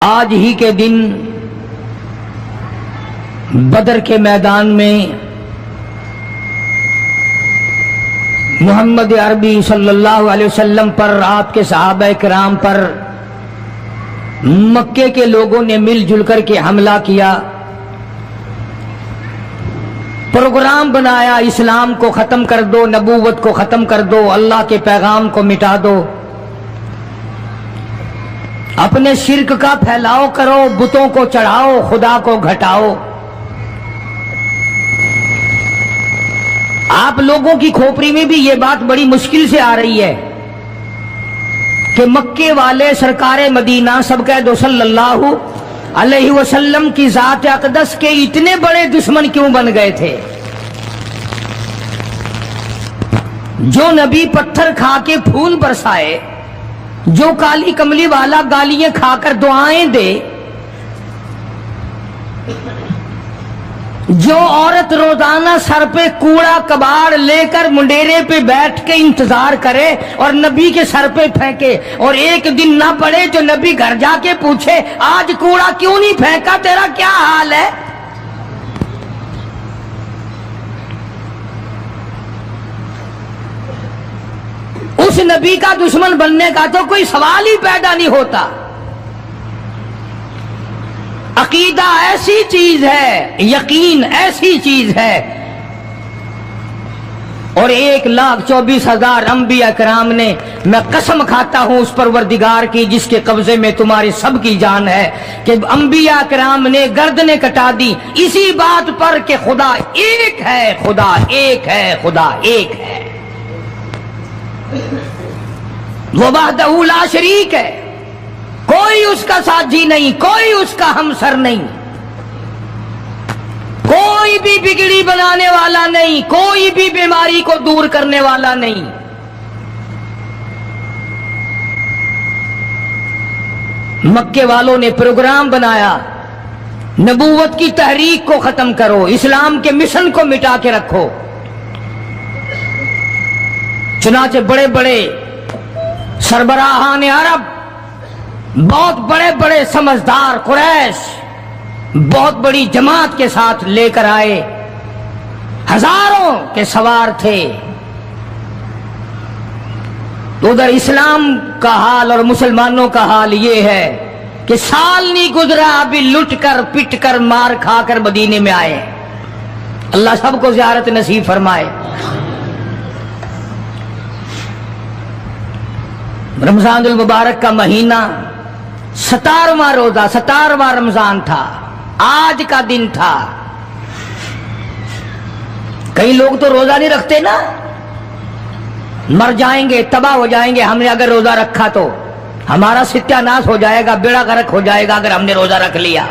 آج ہی کے دن بدر کے میدان میں محمد عربی صلی اللہ علیہ وسلم پر، آپ کے صحابہ کرام پر مکے کے لوگوں نے مل جل کر کے حملہ کیا، پروگرام بنایا، اسلام کو ختم کر دو، نبوت کو ختم کر دو، اللہ کے پیغام کو مٹا دو، اپنے شرک کا پھیلاؤ کرو، بتوں کو چڑھاؤ، خدا کو گھٹاؤ۔ آپ لوگوں کی کھوپڑی میں بھی یہ بات بڑی مشکل سے آ رہی ہے کہ مکے والے سرکار مدینہ سب کہہ دو صلی اللہ علیہ وسلم کی ذات اقدس کے اتنے بڑے دشمن کیوں بن گئے تھے؟ جو نبی پتھر کھا کے پھول برسائے، جو کالی کملی والا گالیاں کھا کر دعائیں دے، جو عورت روزانہ سر پہ کوڑا کباڑ لے کر منڈیرے پہ بیٹھ کے انتظار کرے اور نبی کے سر پہ پھینکے، اور ایک دن نہ پڑے جو نبی گھر جا کے پوچھے آج کوڑا کیوں نہیں پھینکا، تیرا کیا حال ہے؟ اس نبی کا دشمن بننے کا تو کوئی سوال ہی پیدا نہیں ہوتا۔ عقیدہ ایسی چیز ہے، یقین ایسی چیز ہے، اور 1,24,000 انبیاء کرام نے، میں قسم کھاتا ہوں اس پروردگار کی جس کے قبضے میں تمہاری سب کی جان ہے، کہ انبیاء کرام نے گردنیں کٹا دی اسی بات پر کہ خدا ایک ہے، خدا ایک ہے، خدا ایک ہے، وہ وحدہ لا شریک ہے، کوئی اس کا ساتھی نہیں، کوئی اس کا ہمسر نہیں، کوئی بھی بگڑی بنانے والا نہیں، کوئی بھی بیماری کو دور کرنے والا نہیں۔ مکے والوں نے پروگرام بنایا، نبوت کی تحریک کو ختم کرو، اسلام کے مشن کو مٹا کے رکھو۔ چنانچہ بڑے بڑے سربراہان عرب، بہت بڑے بڑے سمجھدار قریش بہت بڑی جماعت کے ساتھ لے کر آئے، ہزاروں کے سوار تھے۔ ادھر اسلام کا حال اور مسلمانوں کا حال یہ ہے کہ سال نہیں گزرا ابھی لٹ کر پٹ کر مار کھا کر مدینے میں آئے۔ اللہ سب کو زیارت نصیب فرمائے۔ رمضان المبارک کا مہینہ 17واں روزہ، 17واں رمضان تھا، آج کا دن تھا۔ کئی لوگ تو روزہ نہیں رکھتے نا، مر جائیں گے، تباہ ہو جائیں گے۔ ہم نے اگر روزہ رکھا تو ہمارا ستیہ ناش ہو جائے گا، بیڑا غرق ہو جائے گا اگر ہم نے روزہ رکھ لیا۔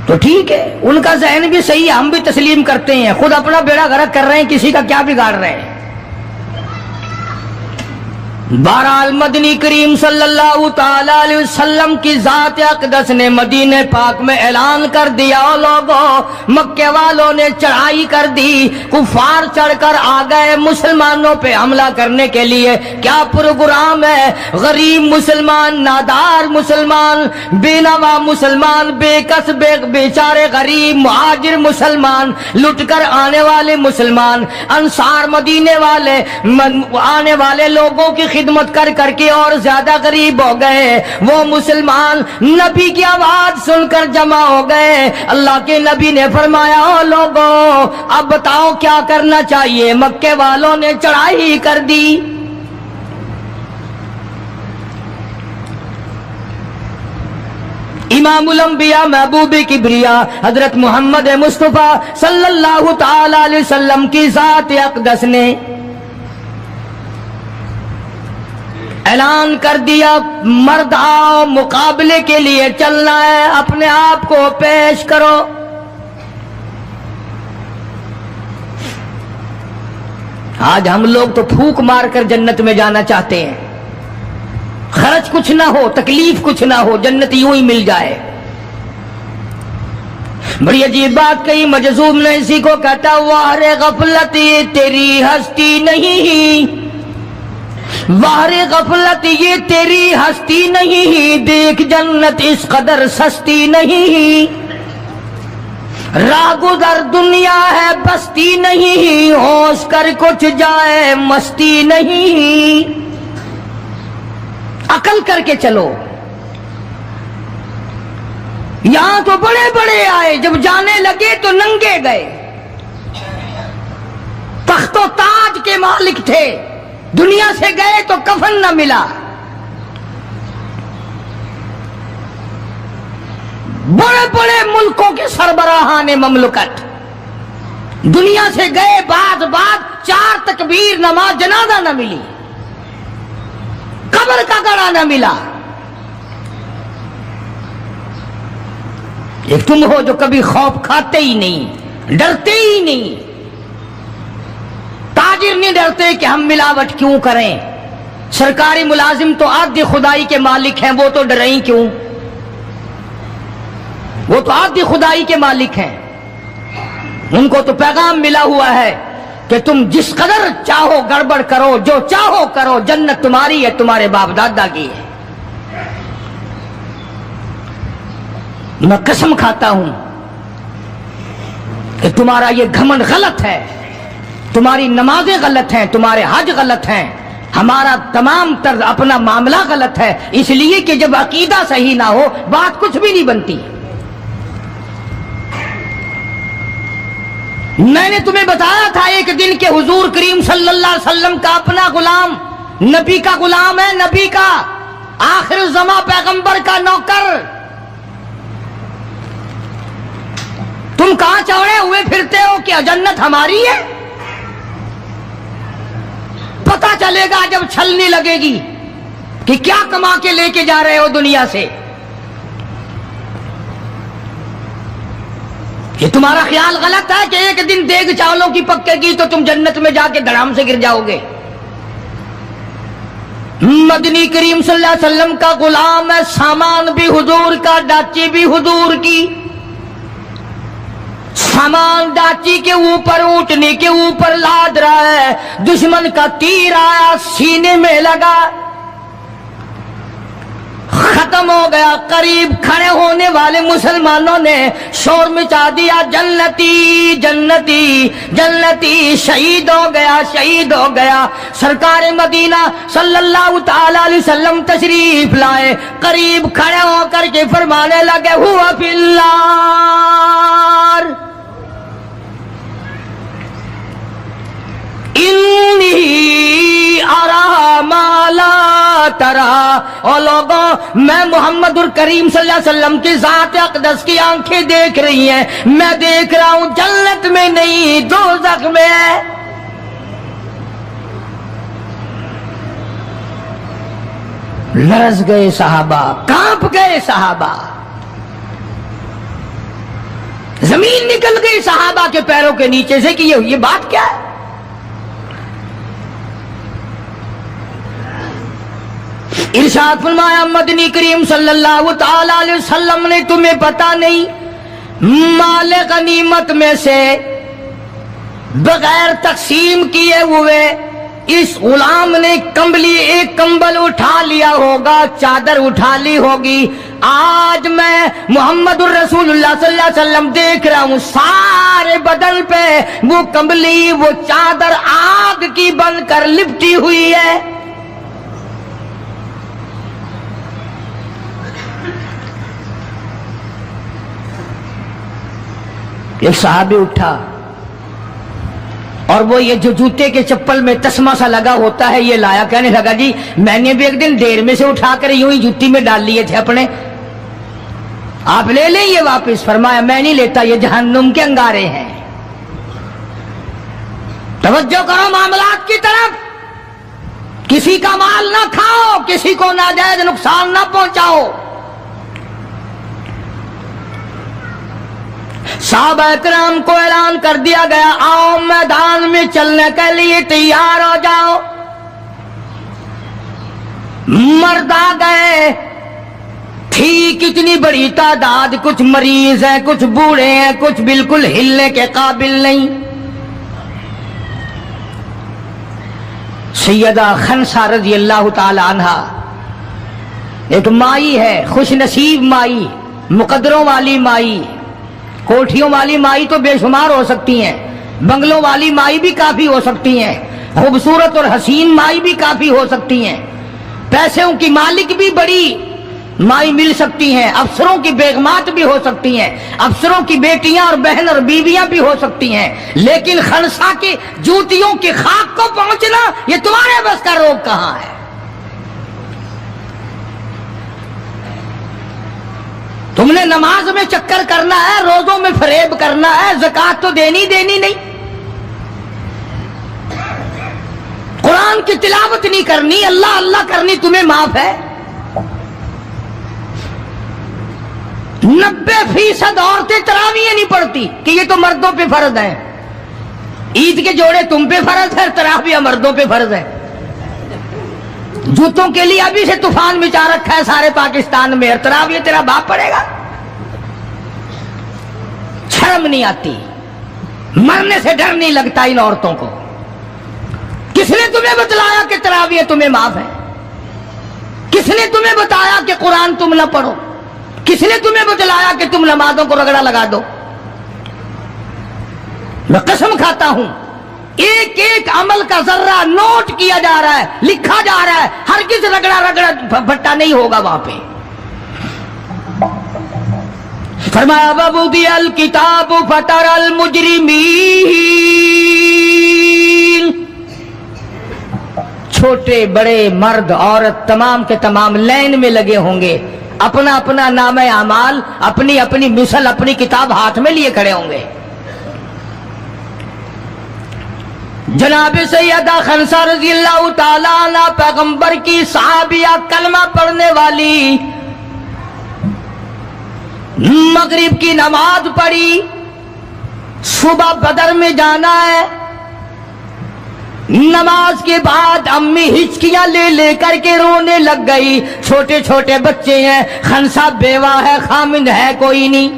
تو ٹھیک ہے، ان کا ذہن بھی صحیح ہے، ہم بھی تسلیم کرتے ہیں، خود اپنا بیڑا غرق کر رہے ہیں، کسی کا کیا بگاڑ رہے ہیں۔ بہرحال مدنی کریم صلی اللہ تعالی علیہ وسلم کی ذات اقدس نے مدینہ پاک میں اعلان کر دیا، لوگوں مکے والوں نے چڑھائی کر دی، کفار چڑھ کر آ گئے مسلمانوں پہ حملہ کرنے کے لیے۔ کیا پروگرام ہے؟ غریب مسلمان، نادار مسلمان، بے نوا مسلمان، بے کس بے بیچارے غریب مہاجر مسلمان، لٹ کر آنے والے مسلمان، انصار مدینے والے آنے والے لوگوں کی خدمت کر کر کے اور زیادہ غریب ہو گئے۔ وہ مسلمان نبی کی آواز سن کر جمع ہو گئے۔ اللہ کے نبی نے فرمایا، او لوگوں اب بتاؤ کیا کرنا چاہیے؟ مکے والوں نے چڑھائی کر دی۔ امام الانبیاء محبوب کبریا حضرت محمد مصطفیٰ صلی اللہ تعالی علیہ وسلم کی ذات اقدس نے اعلان کر دیا، مرد آؤ، مقابلے کے لیے چلنا ہے، اپنے آپ کو پیش کرو۔ آج ہم لوگ تو پھونک مار کر جنت میں جانا چاہتے ہیں، خرچ کچھ نہ ہو، تکلیف کچھ نہ ہو، جنت یوں ہی مل جائے۔ بڑی عجیب بات کہی، مجذوب نے اسی کو کہتا، واہ رے غفلت یہ تیری ہستی نہیں، واہ غفلت یہ تیری ہستی نہیں، دیکھ جنت اس قدر سستی نہیں، راہ گزر دنیا ہے بستی نہیں، ہوش کر کچھ جائے مستی نہیں، عقل کر کے چلو۔ یہاں تو بڑے بڑے آئے، جب جانے لگے تو ننگے گئے، تخت و تاج کے مالک تھے، دنیا سے گئے تو کفن نہ ملا۔ بڑے بڑے ملکوں کے سربراہان مملکت دنیا سے گئے، بعد 4 تکبیر نماز جنازہ نہ ملی، قبر کا گڑا نہ ملا۔ ایک تم ہو جو کبھی خوف کھاتے ہی نہیں، ڈرتے ہی نہیں۔ تاجر نہیں ڈرتے کہ ہم ملاوٹ کیوں کریں، سرکاری ملازم تو آدھی خدائی کے مالک ہیں، وہ تو ڈریں کیوں، وہ تو آدھی خدائی کے مالک ہیں، ان کو تو پیغام ملا ہوا ہے کہ تم جس قدر چاہو گڑبڑ کرو، جو چاہو کرو، جنت تمہاری ہے، تمہارے باپ دادا کی ہے۔ میں قسم کھاتا ہوں کہ تمہارا یہ گھمنڈ غلط ہے، تمہاری نمازیں غلط ہیں، تمہارے حج غلط ہیں، ہمارا تمام طرز اپنا معاملہ غلط ہے، اس لیے کہ جب عقیدہ صحیح نہ ہو بات کچھ بھی نہیں بنتی۔ میں نے تمہیں بتایا تھا ایک دن کہ حضور کریم صلی اللہ علیہ وسلم کا اپنا غلام نبی کا غلام ہے، نبی کا آخر الزماں پیغمبر کا نوکر، تم کہاں چوڑے ہوئے پھرتے ہو کہ جنت ہماری ہے؟ پتہ چلے گا جب چھلنی لگے گی کہ کیا کما کے لے کے جا رہے ہو دنیا سے۔ یہ تمہارا خیال غلط ہے کہ ایک دن دیگ چاولوں کی پکے گی تو تم جنت میں جا کے دھڑام سے گر جاؤ گے۔ مدنی کریم صلی اللہ علیہ وسلم کا غلام ہے، سامان بھی حضور کا، ڈاچی بھی حضور کی، سامان ڈاچی کے اوپر اونٹنے کے اوپر لاد رہا ہے، دشمن کا تیر آیا سینے میں لگا، ختم ہو گیا۔ قریب کھڑے ہونے والے مسلمانوں نے شور مچا دیا، جنتی جنتی جنتی، شہید ہو گیا شہید ہو گیا۔ سرکار مدینہ صلی اللہ تعالی علیہ وسلم تشریف لائے، قریب کھڑے ہو کر کے فرمانے لگے، ہوا فی النار انی ارا ما لا ترا۔ اور لوگوں، میں محمد الکریم صلی اللہ علیہ وسلم کی ذات اقدس کی آنکھیں دیکھ رہی ہیں، میں دیکھ رہا ہوں جنت میں نہیں دوزخ میں ہے۔ لرز گئے صحابہ، کانپ گئے صحابہ، زمین نکل گئی صحابہ کے پیروں کے نیچے سے کہ یہ بات کیا ہے۔ ارشاد فرمایا مدنی کریم صلی اللہ تعالی علیہ وسلم نے، تمہیں پتا نہیں مال غنیمت میں سے بغیر تقسیم کیے ہوئے اس غلام نے کمبلی، ایک کمبل اٹھا لیا ہوگا، چادر اٹھا لی ہوگی۔ آج میں محمد الرسول اللہ صلی اللہ علیہ وسلم دیکھ رہا ہوں سارے بدن پہ وہ کمبلی، وہ چادر آگ کی بن کر لپٹی ہوئی ہے۔ ایک صحابی اٹھا اور وہ یہ جو جوتے کے چپل میں تسمہ سا لگا ہوتا ہے یہ لایا، کہنے لگا جی میں نے بھی ایک دن ڈیر میں سے اٹھا کر یوں ہی جوتی میں ڈال لیے تھے اپنے، آپ لے لیں یہ واپس۔ فرمایا میں نہیں لیتا، یہ جہنم کے انگارے ہیں۔ توجہ کرو معاملات کی طرف، کسی کا مال نہ کھاؤ، کسی کو ناجائز نقصان نہ پہنچاؤ۔ صحابہ کرام کو اعلان کر دیا گیا، آؤ میدان میں چلنے کے لیے تیار ہو جاؤ۔ مرد آ گئے، تھی کتنی بڑی تعداد، کچھ مریض ہیں، کچھ بوڑھے ہیں، کچھ بالکل ہلنے کے قابل نہیں۔ سیدہ خنسا رضی اللہ تعالی عنہا ایک مائی ہے، خوش نصیب مائی، مقدروں والی مائی. کوٹھیوں والی مائی تو بے شمار ہو سکتی ہیں، بنگلوں والی مائی بھی کافی ہو سکتی ہیں، خوبصورت اور حسین مائی بھی کافی ہو سکتی ہیں، پیسوں کی مالک بھی بڑی مائی مل سکتی ہیں، افسروں کی بیگمات بھی ہو سکتی ہیں، افسروں کی بیٹیاں اور بہن اور بیویاں بھی ہو سکتی ہیں، لیکن خنسا کی جوتیوں کی خاک کو پہنچنا یہ تمہارے بس کا روگ کہاں ہے؟ تم نے نماز میں چکر کرنا ہے، روزوں میں فریب کرنا ہے، زکات تو دینی نہیں، قرآن کی تلاوت نہیں کرنی، اللہ اللہ کرنی تمہیں معاف ہے. 90% عورتیں تراویح نہیں پڑھتی کہ یہ تو مردوں پہ فرض ہے. عید کے جوڑے تم پہ فرض ہے، تراویح مردوں پہ فرض ہے. جوتوں کے لیے ابھی سے طوفان مچا رکھا ہے سارے پاکستان میں، تراویح تیرا باپ پڑے گا؟ شرم نہیں آتی، مرنے سے ڈر نہیں لگتا ان عورتوں کو. کس نے تمہیں بتلایا کہ تراویح تمہیں معاف ہے؟ کس نے تمہیں بتایا کہ قرآن تم نہ پڑھو؟ کس نے تمہیں بتلایا کہ تم نمازوں کو رگڑا لگا دو؟ میں قسم کھاتا ہوں ایک ایک عمل کا ذرہ نوٹ کیا جا رہا ہے، لکھا جا رہا ہے، ہرگز رگڑا بھٹا نہیں ہوگا وہاں پہ. فرمایا وَوُضِعَ الْكِتَابُ فَتَرَى الْمُجْرِمِينَ، چھوٹے بڑے مرد عورت تمام کے تمام لائن میں لگے ہوں گے، اپنا اپنا نام اعمال، اپنی اپنی مثل، اپنی کتاب ہاتھ میں لیے کھڑے ہوں گے. جناب سیدہ خنسا رضی اللہ تعالیٰ عنہ پیغمبر کی صحابیہ، کلمہ پڑھنے والی، مغرب کی نماز پڑھی، صبح بدر میں جانا ہے. نماز کے بعد امی ہچکیاں لے کر کے رونے لگ گئی. چھوٹے چھوٹے بچے ہیں، خنسا بیوہ ہے، خامند ہے کوئی نہیں.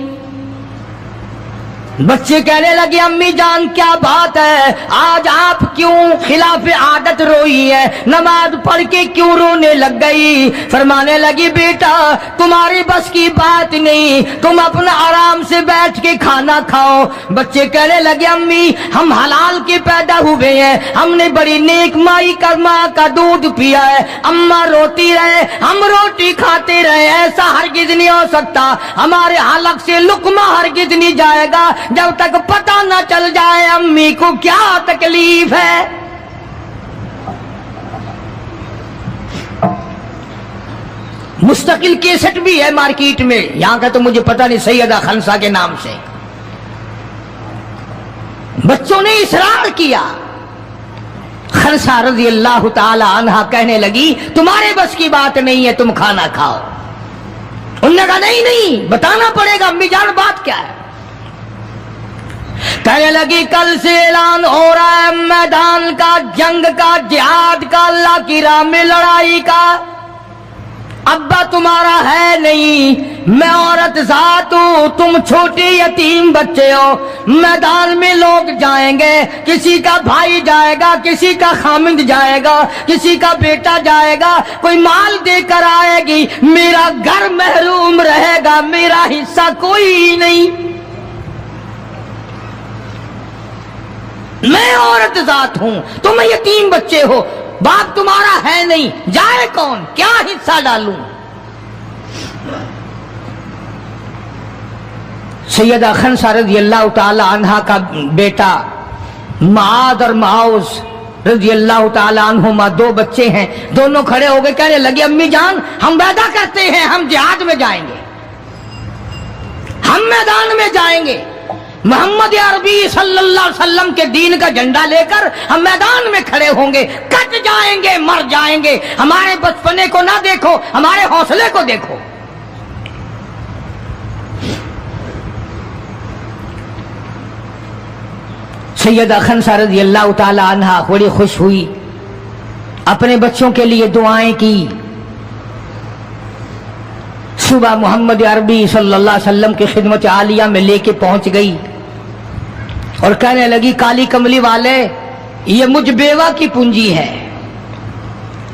بچے کہنے لگے امی جان کیا بات ہے، آج آپ کیوں خلاف عادت روئی ہے، نماز پڑھ کے کیوں رونے لگ گئی؟ فرمانے لگی بیٹا تمہاری بس کی بات نہیں، تم اپنا آرام سے بیٹھ کے کھانا کھاؤ. بچے کہنے لگے امی ہم حلال کے پیدا ہوئے ہیں، ہم نے بڑی نیک مائی کا ماں کا دودھ پیا ہے، اماں روتی رہے ہم روٹی کھاتے رہے، ایسا ہرگز نہیں ہو سکتا، ہمارے حلق سے لقمہ ہرگز نہیں جائے گا جب تک پتہ نہ چل جائے امی کو کیا تکلیف ہے. مستقل کیسٹ بھی ہے مارکیٹ میں، یہاں کا تو مجھے پتہ نہیں، سیدہ خنسا کے نام سے. بچوں نے اصرار کیا. خنسا رضی اللہ تعالی عنہا کہنے لگی تمہارے بس کی بات نہیں ہے، تم کھانا کھاؤ. انہوں نے کہا نہیں بتانا پڑے گا امی جان بات کیا ہے. کہنے لگی کل سے اعلان ہو رہا ہے میدان کا، جنگ کا، جہاد کا، اللہ کی راہ میں لڑائی کا. ابا تمہارا ہے نہیں، میں عورت ذات ہوں، تم چھوٹے یتیم بچے ہو. میدان میں لوگ جائیں گے، کسی کا بھائی جائے گا، کسی کا خامند جائے گا، کسی کا بیٹا جائے گا، کوئی مال دے کر آئے گی، میرا گھر محروم رہے گا، میرا حصہ کوئی نہیں. میں عورت ذات ہوں، تم یتیم بچے ہو، باپ تمہارا ہے نہیں، جائے کون، کیا حصہ ڈالوں. سیدہ خنسا رضی اللہ تعالی عنہا کا بیٹا معاذ اور معاوذ رضی اللہ تعالی عنہما، دو بچے ہیں، دونوں کھڑے ہو گئے، کہنے لگے امی جان ہم وعدہ کرتے ہیں ہم جہاد میں جائیں گے، ہم میدان میں جائیں گے، محمد عربی صلی اللہ علیہ وسلم کے دین کا جھنڈا لے کر ہم میدان میں کھڑے ہوں گے، کٹ جائیں گے، مر جائیں گے. ہمارے بچپنے کو نہ دیکھو، ہمارے حوصلے کو دیکھو. سیدہ خنسا رضی اللہ تعالی عنہا بڑی خوش ہوئی، اپنے بچوں کے لیے دعائیں کی. صبح محمد عربی صلی اللہ علیہ وسلم کی خدمت عالیہ میں لے کے پہنچ گئی اور کہنے لگی کالی کملی والے یہ مجھ بیوہ کی پونجی ہے،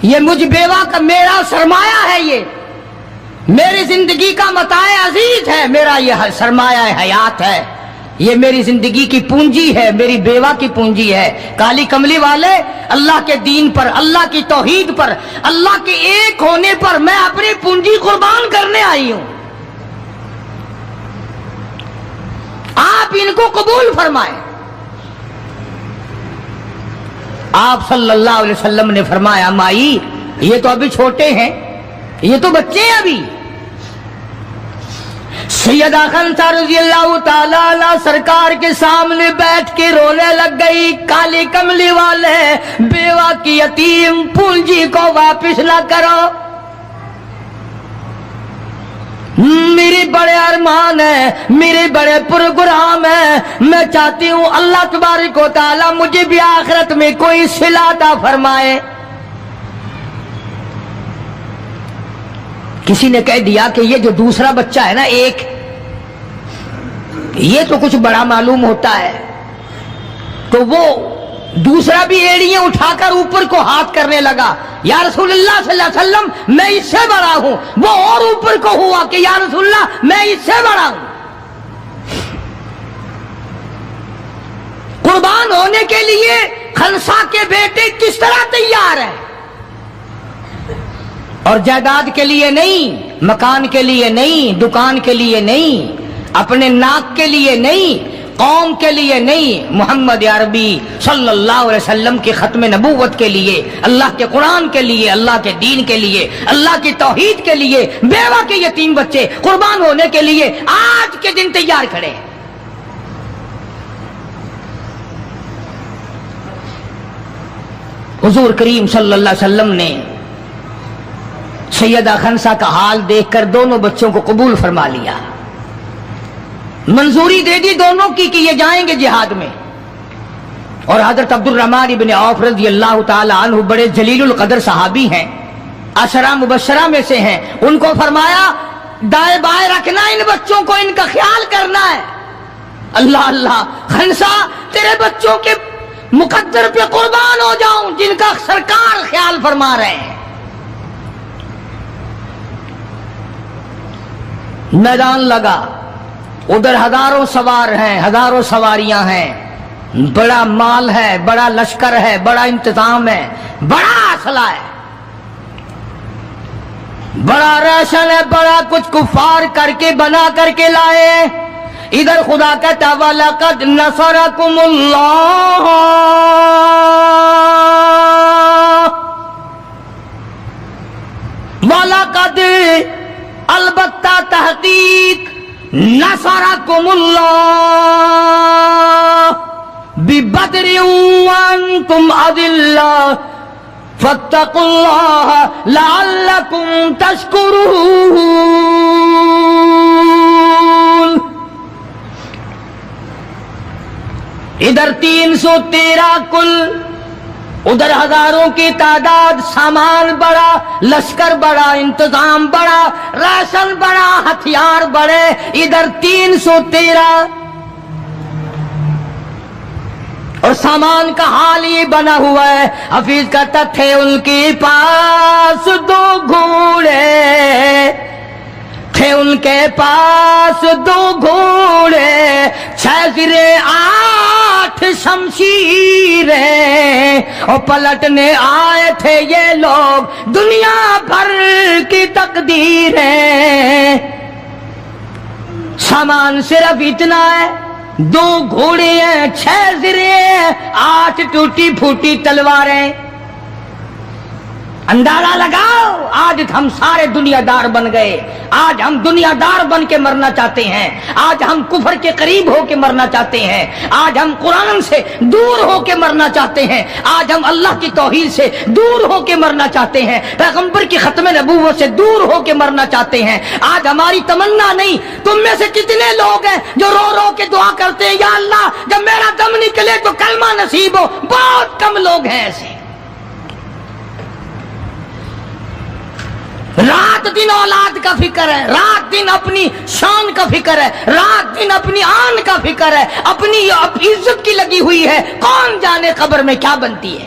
یہ مجھ بیوہ کا میرا سرمایہ ہے، یہ میری زندگی کا متاع عزیز ہے، میرا یہ سرمایہ حیات ہے، یہ میری زندگی کی پونجی ہے، میری بیوہ کی پونجی ہے۔ کالی کملی والے، اللہ کے دین پر، اللہ کی توحید پر، اللہ کے ایک ہونے پر میں اپنی پونجی قربان کرنے آئی ہوں، آپ ان کو قبول فرمائیں۔ آپ صلی اللہ علیہ وسلم نے فرمایا مائی یہ تو ابھی چھوٹے ہیں، یہ تو بچے ہیں ابھی۔ سیدہ خنسا رضی اللہ تعالیٰ عنہ سرکار کے سامنے بیٹھ کے رونے لگ گئی، کالی کملی والے بیوہ کی یتیم پونجی کو واپس نہ کرو، میری بڑے ارمان ہیں، میرے بڑے پروگرام ہیں، میں چاہتی ہوں اللہ تبارک و تعالیٰ مجھے بھی آخرت میں کوئی صلہ عطا فرمائے۔ کسی نے کہہ دیا کہ یہ جو دوسرا بچہ ہے نا ایک، یہ تو کچھ بڑا معلوم ہوتا ہے، تو وہ دوسرا بھی ایڑیاں اٹھا کر اوپر کو ہاتھ کرنے لگا، یا رسول اللہ صلی اللہ علیہ وسلم میں اس سے بڑا ہوں، وہ اور اوپر کو ہوا کہ یا رسول اللہ میں اس سے بڑا ہوں۔ قربان ہونے کے لیے خنسا کے بیٹے کس طرح تیار ہیں، اور جائیداد کے لیے نہیں، مکان کے لیے نہیں، دکان کے لیے نہیں، اپنے ناک کے لیے نہیں، قوم کے لیے نہیں، محمد عربی صلی اللہ علیہ وسلم کے ختم نبوت کے لیے، اللہ کے قرآن کے لیے، اللہ کے دین کے لیے، اللہ کی توحید کے لیے، بیوہ کے یتیم بچے قربان ہونے کے لیے آج کے دن تیار کھڑے ہیں۔ حضور کریم صلی اللہ علیہ وسلم نے سیدہ خنسا کا حال دیکھ کر دونوں بچوں کو قبول فرما لیا، منظوری دے دی دونوں کی کہ یہ جائیں گے جہاد میں۔ اور حضرت عبد الرحمن ابن عوف رضی اللہ تعالی عنہ بڑے جلیل القدر صحابی ہیں، عشرہ مبشرہ میں سے ہیں، ان کو فرمایا دائیں بائیں رکھنا ان بچوں کو، ان کا خیال کرنا ہے۔ اللہ اللہ، خنسا تیرے بچوں کے مقدر پہ قربان ہو جاؤں جن کا سرکار خیال فرما رہے ہیں۔ میدان لگا، ادھر ہزاروں سوار ہیں، ہزاروں سواریاں ہیں، بڑا مال ہے، بڑا لشکر ہے، بڑا انتظام ہے، بڑا اسلحہ ہے، بڑا ریشن ہے، بڑا کچھ کفار کر کے بنا کر کے لائے۔ ادھر خدا کہتا وَلَقَدْ نَصَرَكُمُ اللَّهُ، وَلَقَدْ البتہ تحقیق نصرکم اللہ ببدر وانتم اذلہ فاتقوا اللہ لعلکم تشکرون۔ ادھر 313 کل، ادھر ہزاروں کی تعداد، سامان بڑا، لشکر بڑا، انتظام بڑا، راشن بڑا، ہتھیار بڑے، ادھر 313، اور سامان کا حال یہ بنا ہوا ہے۔ حفیظ کہتا تھے ان کے پاس 2 گھوڑے تھے، ان کے پاس 2 گھوڑے، 6 زرے 8 شمشیریں، اور پلٹنے آئے تھے یہ لوگ دنیا بھر کی تقدیریں۔ سامان صرف اتنا ہے، 2 گھوڑے ہیں، 6 زرے ہیں، 8 ٹوٹی پھوٹی تلواریں۔ اندازہ لگاؤ، آج ہم سارے دنیا دار بن گئے، آج ہم دنیا دار بن کے مرنا چاہتے ہیں، آج ہم کفر کے قریب ہو کے مرنا چاہتے ہیں، آج ہم قرآن سے دور ہو کے مرنا چاہتے ہیں، آج ہم اللہ کی توحید سے دور ہو کے مرنا چاہتے ہیں، پیغمبر کی ختم نبوت سے دور ہو کے مرنا چاہتے ہیں۔ آج ہماری تمنا نہیں، تم میں سے کتنے لوگ ہیں جو رو رو کے دعا کرتے ہیں یا اللہ جب میرا دم نکلے تو کلمہ نصیب ہو؟ بہت کم لوگ ہیں ایسے۔ رات دن اولاد کا فکر ہے، رات دن اپنی شان کا فکر ہے، رات دن اپنی آن کا فکر ہے، اپنی عزت کی لگی ہوئی ہے، کون جانے قبر میں کیا بنتی ہے۔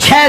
6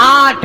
8,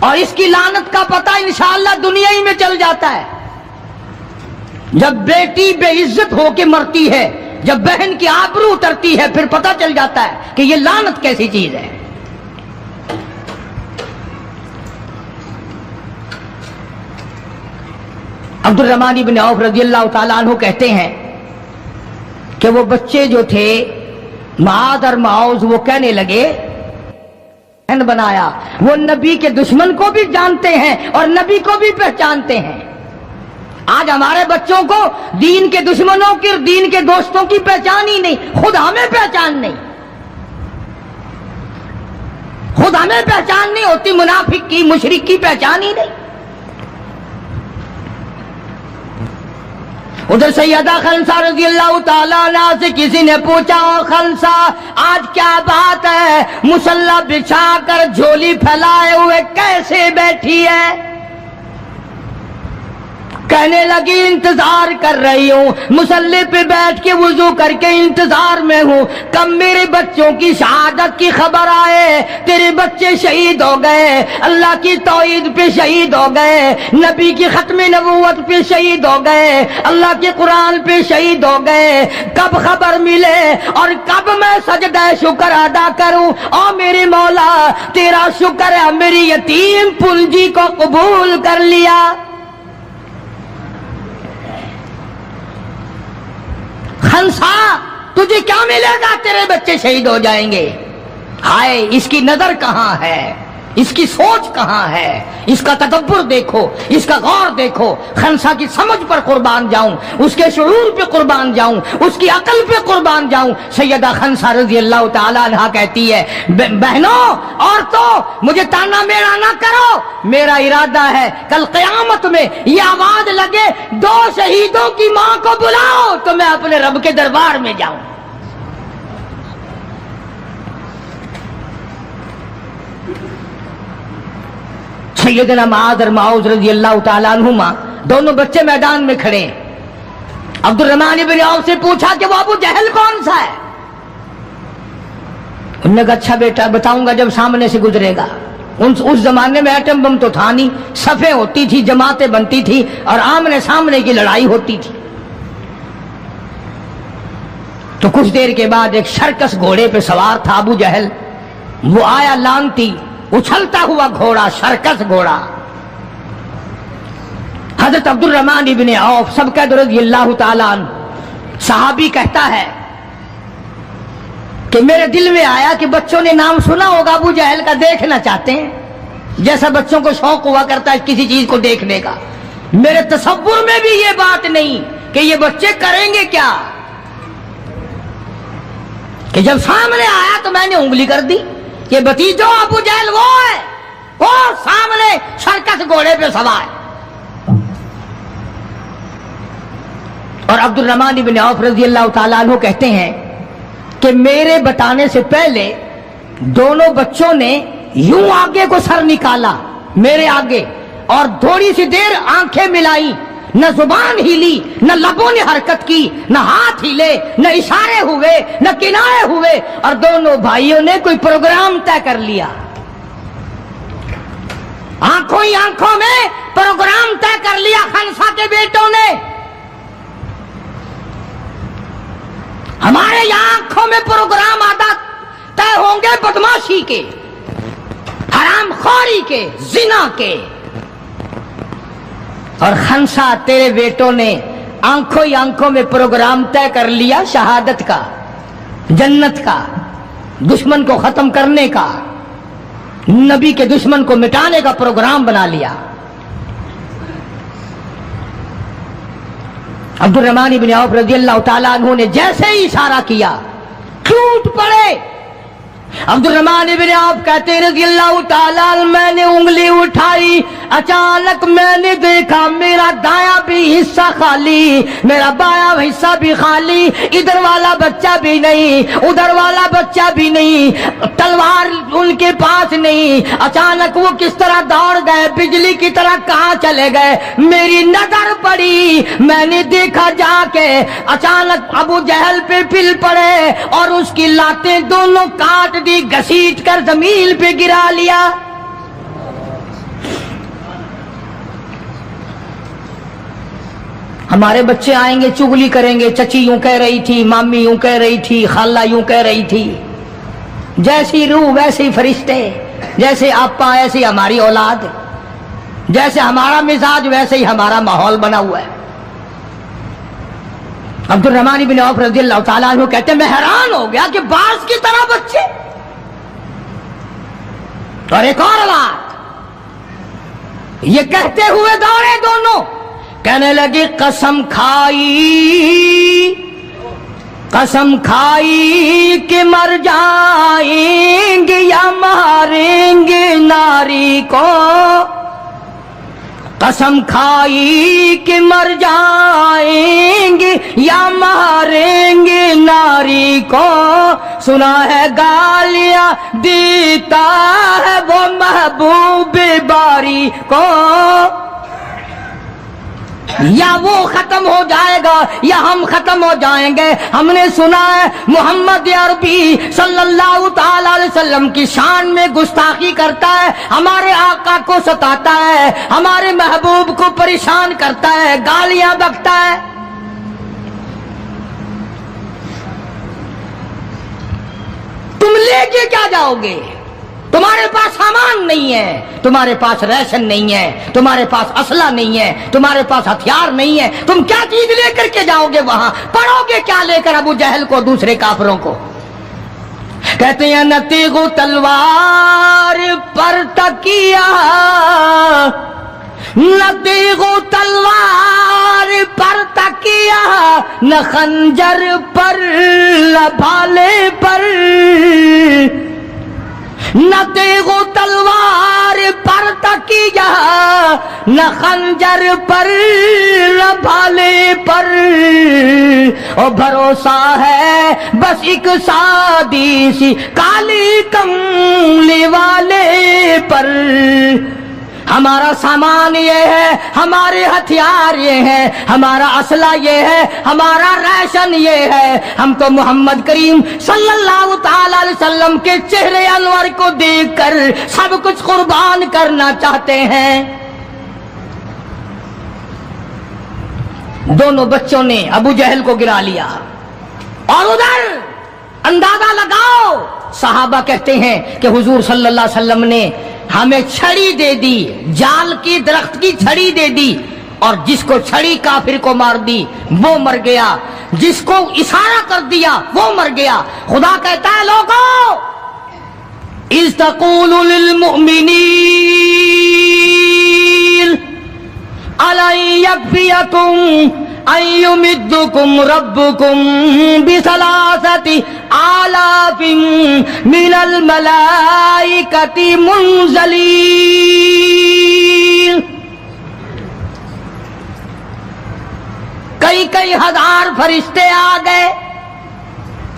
اور اس کی لعنت کا پتہ انشاءاللہ دنیا ہی میں چل جاتا ہے. جب بیٹی بے عزت ہو کے مرتی ہے، جب بہن کی آبرو اترتی ہے، پھر پتہ چل جاتا ہے کہ یہ لعنت کیسی چیز ہے. عبد الرحمن بن عوف رضی اللہ تعالیٰ عنہ کہتے ہیں کہ وہ بچے جو تھے معاذ اور معوذ، وہ کہنے لگے بنایا. وہ نبی کے دشمن کو بھی جانتے ہیں اور نبی کو بھی پہچانتے ہیں. آج ہمارے بچوں کو دین کے دشمنوں کی، دین کے دوستوں کی پہچان ہی نہیں، خود ہمیں پہچان نہیں، خود ہمیں پہچان نہیں ہوتی، منافق کی، مشرک کی پہچان ہی نہیں. ادھر سیدہ خنسا رضی اللہ تعالیٰ عنہ سے کسی نے پوچھا، خنسا آج کیا بات ہے، مصلی بچھا کر جھولی پھیلائے ہوئے کیسے بیٹھی ہے؟ کہنے لگی انتظار کر رہی ہوں، مصلی پہ بیٹھ کے وضو کر کے انتظار میں ہوں، کب میرے بچوں کی شہادت کی خبر آئے، تیرے بچے شہید ہو گئے، اللہ کی توحید پہ شہید ہو گئے، نبی کی ختم نبوت پہ شہید ہو گئے، اللہ کے قرآن پہ شہید ہو گئے، کب خبر ملے اور کب میں سجدہ شکر ادا کروں؟ او میرے مولا تیرا شکر ہے میری یتیم پنجی کو قبول کر لیا. خنسا تجھے کیا ملے گا، تیرے بچے شہید ہو جائیں گے. ہائے اس کی نظر کہاں ہے، اس کی سوچ کہاں ہے، اس کا تدبر دیکھو، اس کا غور دیکھو. خنسا کی سمجھ پر قربان جاؤں، اس کے شعور پہ قربان جاؤں، اس کی عقل پہ قربان جاؤں. سیدہ خنسا رضی اللہ تعالیٰ عنہ کہتی ہے، بہنوں عورتوں مجھے تانا میرا نہ کرو، میرا ارادہ ہے کل قیامت میں یہ آواز لگے 2 شہیدوں کی ماں کو بلاؤ تو میں اپنے رب کے دربار میں جاؤں. سیدنا معاذ اور معوذ رضی اللہ تعالیٰ عنہما دونوں بچے میدان میں کھڑے ہیں. عبد الرحمن بن عوف سے پوچھا کہ وہ ابو جہل کون سا ہے؟ انہوں نے کہا اچھا بیٹا بتاؤں گا جب سامنے سے گزرے گا. اس زمانے میں ایٹم بم تو تھا نہیں، صفیں ہوتی تھی، جماعتیں بنتی تھی اور آمنے سامنے کی لڑائی ہوتی تھی. تو کچھ دیر کے بعد ایک شرکس گھوڑے پہ سوار تھا ابو جہل. وہ آیا لانتی اچھلتا ہوا گھوڑا، شرکس گھوڑا. حضرت عبد الرحمن بن عوف سب قید رضی اللہ تعالیٰ عنہ صحابی کہتا ہے کہ میرے دل میں آیا کہ بچوں نے نام سنا ہوگا ابو جہل کا، دیکھنا چاہتے ہیں، جیسا بچوں کو شوق ہوا کرتا ہے کسی چیز کو دیکھنے کا. میرے تصور میں بھی یہ بات نہیں کہ یہ بچے کریں گے کیا، کہ جب سامنے آیا تو میں نے انگلی کر دی کہ بھتیجو ابو جہل وہ ہے، وہ سامنے شرکس گھوڑے پہ سوار. اور عبد الرحمن بن عوف رضی اللہ تعالیٰ عنہ کہتے ہیں کہ میرے بتانے سے پہلے دونوں بچوں نے یوں آگے کو سر نکالا میرے آگے اور تھوڑی سی دیر آنکھیں ملائی، نہ زبان ہلی، نہ لبوں نے حرکت کی، نہ ہاتھ ہلے، نہ اشارے ہوئے، نہ کنارے ہوئے، اور دونوں بھائیوں نے کوئی پروگرام طے کر لیا. آنکھوں ہی آنکھوں میں پروگرام طے کر لیا خنسا کے بیٹوں نے. ہمارے یہاں آنکھوں میں پروگرام آتا طے ہوں گے بدماشی کے، حرام خوری کے، زنا کے. اور خنسا تیرے بیٹوں نے آنکھوں ہی آنکھوں میں پروگرام طے کر لیا شہادت کا، جنت کا، دشمن کو ختم کرنے کا، نبی کے دشمن کو مٹانے کا پروگرام بنا لیا. عبد الرحمن بن عوف رضی اللہ تعالیٰ عنہ نے جیسے ہی اشارہ کیا ٹوٹ پڑے. عبد الرحمن بن عوف کہتے رضی اللہ تعالیٰ عنہ میں نے انگلی اٹھائی، اچانک میں نے دیکھا میرا دایاں بھی حصہ خالی، میرا بایاں حصہ بھی خالی، ادھر والا بچہ بھی نہیں، ادھر والا بچہ بھی نہیں، تلوار ان کے پاس نہیں. اچانک وہ کس طرح دوڑ گئے، بجلی کی طرح کہاں چلے گئے. میری نظر پڑی، میں نے دیکھا جا کے اچانک ابو جہل پہ پل پڑے اور اس کی لاتیں دونوں کاٹ دی، گھسیٹ کر زمین پہ گرا لیا. ہمارے بچے آئیں گے چگلی کریں گے، چچی یوں کہہ رہی تھی، مامی یوں کہہ رہی تھی، خالہ یوں کہہ رہی تھی، جیسی روح ویسے ہی فرشتے، جیسے آپا ایسی ہماری اولاد، جیسے ہمارا مزاج ویسے ہی ہمارا ماحول بنا ہوا ہے۔ عبد الرحمن بن عوف رضی اللہ تعالیٰ عنہ کہتے ہیں میں حیران ہو گیا کہ باز کی طرح بچے، اور ایک اور بات یہ کہتے ہوئے دوڑے دونوں، کہنے لگے قسم کھائی کہ مر جائیں گے یا ماریں گے ناری کو، قسم کھائی کہ مر جائیں گے یا ماریں گے ناری کو، سنا ہے گالیاں دیتا ہے وہ محبوب باری کو، یا وہ ختم ہو جائے گا یا ہم ختم ہو جائیں گے۔ ہم نے سنا ہے محمد عربی صلی اللہ تعالی علیہ وسلم کی شان میں گستاخی کرتا ہے، ہمارے آقا کو ستاتا ہے، ہمارے محبوب کو پریشان کرتا ہے، گالیاں بکتا ہے۔ تم لے کے کیا جاؤ گے؟ تمہارے پاس سامان نہیں ہے، تمہارے پاس ریشن نہیں ہے، تمہارے پاس اسلحہ نہیں ہے، تمہارے پاس ہتھیار نہیں ہے، تم کیا چیز لے کر کے جاؤ گے وہاں؟ پڑھو گے کیا لے کر ابو جہل کو، دوسرے کافروں کو؟ کہتے ہیں نہ تیغ و تلوار پر تکیہ، نہ تیغ و تلوار پر تکیہ، نہ خنجر پر نہ بھالے پر، نہ تیغ و تلوار پر تکیہ، نہ خنجر پر نہ بھالے پر، اور بھروسہ ہے بس ایک سادی سی کالی کملی والے پر۔ ہمارا سامان یہ ہے، ہمارے ہتھیار یہ ہیں، ہمارا اسلحہ یہ ہے، ہمارا ریشن یہ ہے، ہم تو محمد کریم صلی اللہ تعالی علیہ وسلم کے چہرے انور کو دیکھ کر سب کچھ قربان کرنا چاہتے ہیں۔ دونوں بچوں نے ابو جہل کو گرا لیا، اور ادھر اندازہ لگاؤ، صحابہ کہتے ہیں کہ حضور صلی اللہ علیہ وسلم نے ہمیں چھڑی دے دی، جال کی درخت کی چھڑی دے دی، اور جس کو چھڑی کافر کو مار دی وہ مر گیا، جس کو اشارہ کر دیا وہ مر گیا۔ خدا کہتا ہے لوگوں اذ تقول للمؤمنین أَلَنْ يَكْفِيَكُمْ أَنْ يُمِدَّكُمْ رَبُّكُمْ بِثَلَاثَةِ آلَافٍ مِنَ الْمَلَائِكَةِ مُنْزَلِينَ۔ کئی ہزار فرشتے آ گئے،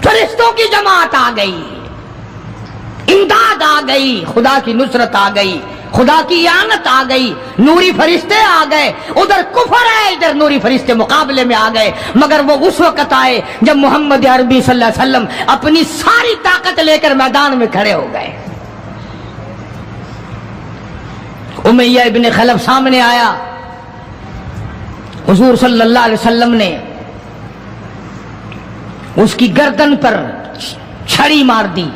فرشتوں کی جماعت آ گئی، امداد آ گئی، خدا کی نصرت آ گئی، خدا کی اعانت آ گئی، نوری فرشتے آ گئے، ادھر کفر ہے، ادھر نوری فرشتے مقابلے میں آ گئے، مگر وہ اس وقت آئے جب محمد عربی صلی اللہ علیہ وسلم اپنی ساری طاقت لے کر میدان میں کھڑے ہو گئے۔ امیہ ابن خلف سامنے آیا، حضور صلی اللہ علیہ وسلم نے اس کی گردن پر چھڑی مار دی۔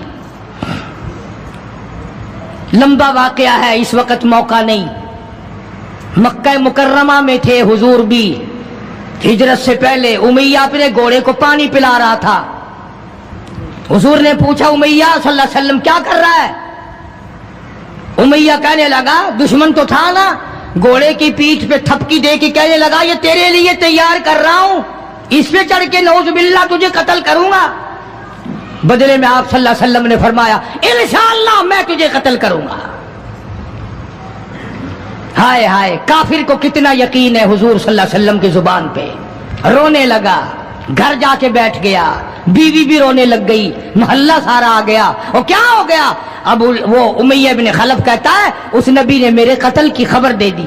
لمبا واقعہ ہے، اس وقت موقع نہیں، مکہ مکرمہ میں تھے حضور بھی، ہجرت سے پہلے امیہ اپنے گھوڑے کو پانی پلا رہا تھا۔ حضور نے پوچھا امیہ صلی اللہ علیہ وسلم کیا کر رہا ہے؟ امیہ کہنے لگا دشمن تو تھا نا، گھوڑے کی پیٹھ پہ تھپکی دے کے کہنے لگا یہ تیرے لیے تیار کر رہا ہوں، اس پہ چڑھ کے نعوذ باللہ تجھے قتل کروں گا۔ بدلے میں آپ صلی اللہ علیہ وسلم نے فرمایا انشاءاللہ میں تجھے قتل کروں گا۔ ہائے ہائے، کافر کو کتنا یقین ہے حضور صلی اللہ علیہ وسلم کی زبان پہ، رونے لگا، گھر جا کے بیٹھ گیا، بیوی بھی رونے لگ گئی، محلہ سارا آ گیا۔ اور کیا ہو گیا؟ اب وہ امیہ بن خلف کہتا ہے اس نبی نے میرے قتل کی خبر دے دی۔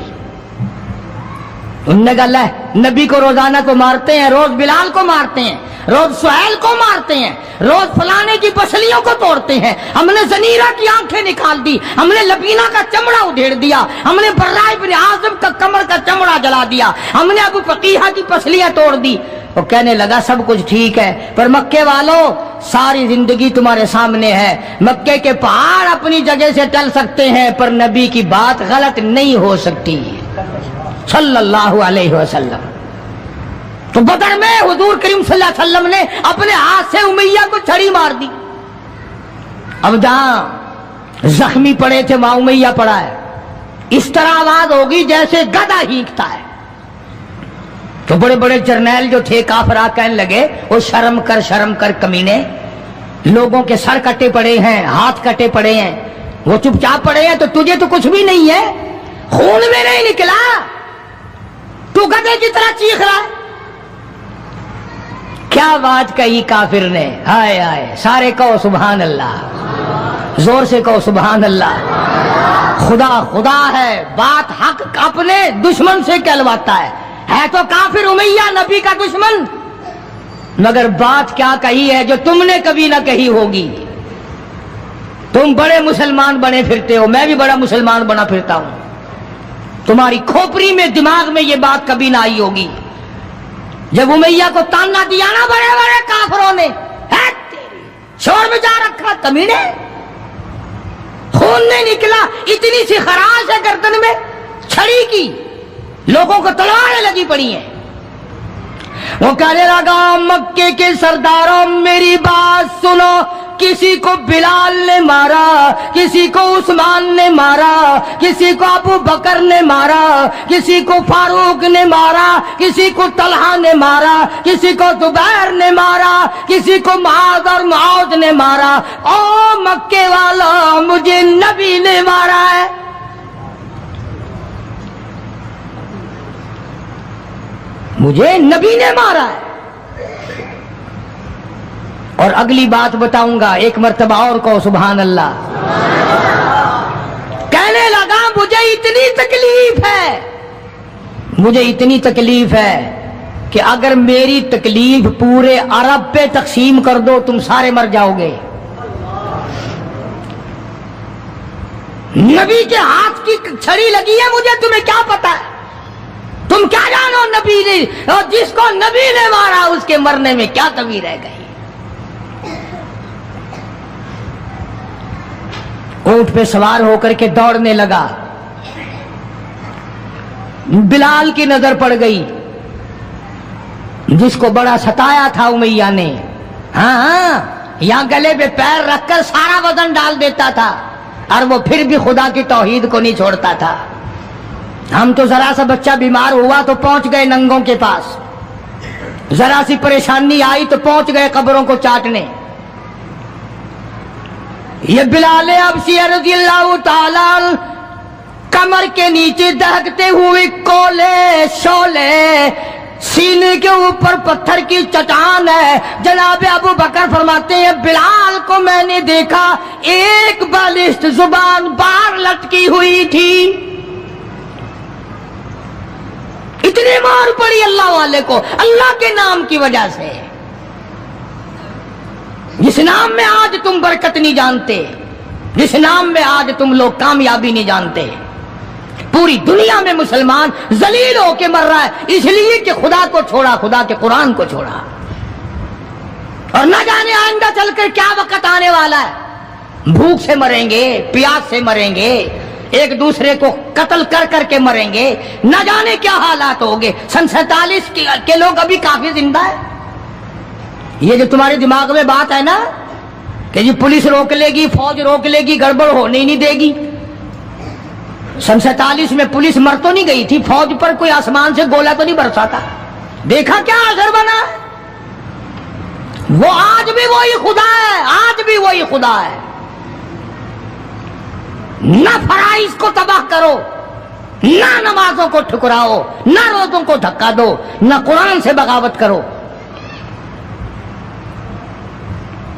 انہوں نے کہا لے نبی کو روزانہ کو مارتے ہیں، روز بلال کو مارتے ہیں، روز سہیل کو مارتے ہیں، روز فلانے کی پسلیوں کو توڑتے ہیں، ہم نے زنیرہ کی آنکھیں نکال دی، ہم نے لبینہ کا چمڑا ادھیڑ دیا، ہم نے براء بن عازب کا کمر کا چمڑا جلا دیا، ہم نے ابو فقیہ کی پسلیاں توڑ دی۔ وہ کہنے لگا سب کچھ ٹھیک ہے، پر مکے والوں ساری زندگی تمہارے سامنے ہے، مکے کے پہاڑ اپنی جگہ سے ٹل سکتے ہیں پر نبی کی بات غلط نہیں ہو سکتی صلی اللہ علیہ وسلم۔ تو بدر میں حضور کریم صلی اللہ علیہ وسلم نے اپنے ہاتھ سے امیہ کو چھڑی مار دی۔ اب جہاں زخمی پڑے تھے وہاں امیہ پڑا ہے، اس طرح آواز ہوگی جیسے گدھا ہینکتا ہے۔ تو بڑے بڑے جرنیل جو تھے کافر کہنے لگے وہ شرم کر کمینے، لوگوں کے سر کٹے پڑے ہیں، ہاتھ کٹے پڑے ہیں، وہ چپ چاپ پڑے ہیں، تو تجھے تو کچھ بھی نہیں ہے، خون میں نہیں نکلا، تو گدھے کی طرح چیخ رہا ہے۔ کیا بات کہی کافر نے، ہائے ہائے، سارے کہو سبحان اللہ، زور سے کہو سبحان اللہ۔ خدا خدا ہے، بات حق اپنے دشمن سے کہلواتا ہے تو کافر امیہ نبی کا دشمن، مگر بات کیا کہی ہے جو تم نے کبھی نہ کہی ہوگی۔ تم بڑے مسلمان بنے پھرتے ہو، میں بھی بڑا مسلمان بنا پھرتا ہوں، تمہاری کھوپڑی میں دماغ میں یہ بات کبھی نہ آئی ہوگی۔ جب امیہ کو تانا دیا نا بڑے بڑے کافروں نے، شور میں جا رکھا کمینے، خون نہیں نکلا، اتنی سی خراش ہے گردن میں، چھڑی کی، لوگوں کو تلواریں لگی پڑی ہیں۔ وہ کہنے لگا مکے کے سرداروں میری بات سنو، کسی کو بلال نے مارا، کسی کو عثمان نے مارا، کسی کو ابو بکر نے مارا، کسی کو فاروق نے مارا، کسی کو طلحہ نے مارا، کسی کو زبیر نے مارا، کسی کو معاذ اور معاذ نے مارا، او مکے والا مجھے نبی نے مارا ہے۔ مجھے نبی نے مارا ہے۔ اور اگلی بات بتاؤں گا، ایک مرتبہ اور کہو سبحان اللہ۔ کہنے لگا مجھے اتنی تکلیف ہے، مجھے اتنی تکلیف ہے کہ اگر میری تکلیف پورے عرب پہ تقسیم کر دو تم سارے مر جاؤ گے۔ نبی کے ہاتھ کی چھڑی لگی ہے، مجھے تمہیں کیا پتا ہے، تم کیا جانو نبی نے، اور جس کو نبی نے مارا اس کے مرنے میں کیا کمی رہ گئی۔ اونٹ پہ سوار ہو کر کے دوڑنے لگا، بلال کی نظر پڑ گئی جس کو بڑا ستایا تھا امیہ نے، ہاں یہاں گلے پہ پیر رکھ کر سارا وزن ڈال دیتا تھا اور وہ پھر بھی خدا کی توحید کو نہیں چھوڑتا تھا۔ ہم تو ذرا سا بچہ بیمار ہوا تو پہنچ گئے ننگوں کے پاس، ذرا سی پریشانی آئی تو پہنچ گئے قبروں کو چاٹنے۔ یہ بلال حبشی رضی اللہ تعالی کمر کے نیچے دہکتے ہوئے کولے شولے، سینے کے اوپر پتھر کی چٹان ہے۔ جناب ابو بکر فرماتے ہیں بلال کو میں نے دیکھا ایک بالشت زبان باہر لٹکی ہوئی تھی، اتنی مار پڑی اللہ والے کو اللہ کے نام کی وجہ سے، جس نام میں آج تم برکت نہیں جانتے، جس نام میں آج تم لوگ کامیابی نہیں جانتے۔ پوری دنیا میں مسلمان ذلیل ہو کے مر رہا ہے اس لیے کہ خدا کو چھوڑا، خدا کے قرآن کو چھوڑا، اور نہ جانے آئندہ چل کر کیا وقت آنے والا ہے، بھوک سے مریں گے، پیاس سے مریں گے، ایک دوسرے کو قتل کر کر کے مریں گے، نہ جانے کیا حالات ہوگے۔ سن 47 کے لوگ ابھی کافی زندہ ہیں۔ یہ جو تمہارے دماغ میں بات ہے نا کہ جی پولیس روک لے گی، فوج روک لے گی، گڑبڑ ہونے نہیں دے گی، سن 47 میں پولیس مر تو نہیں گئی تھی، فوج پر کوئی آسمان سے گولا تو نہیں برسا تھا، دیکھا کیا اثر بنا ہے؟ وہ آج بھی وہی خدا ہے، آج بھی وہی خدا ہے۔ نہ فرائض کو تباہ کرو، نہ نمازوں کو ٹھکراؤ، نہ روزوں کو دھکا دو، نہ قرآن سے بغاوت کرو۔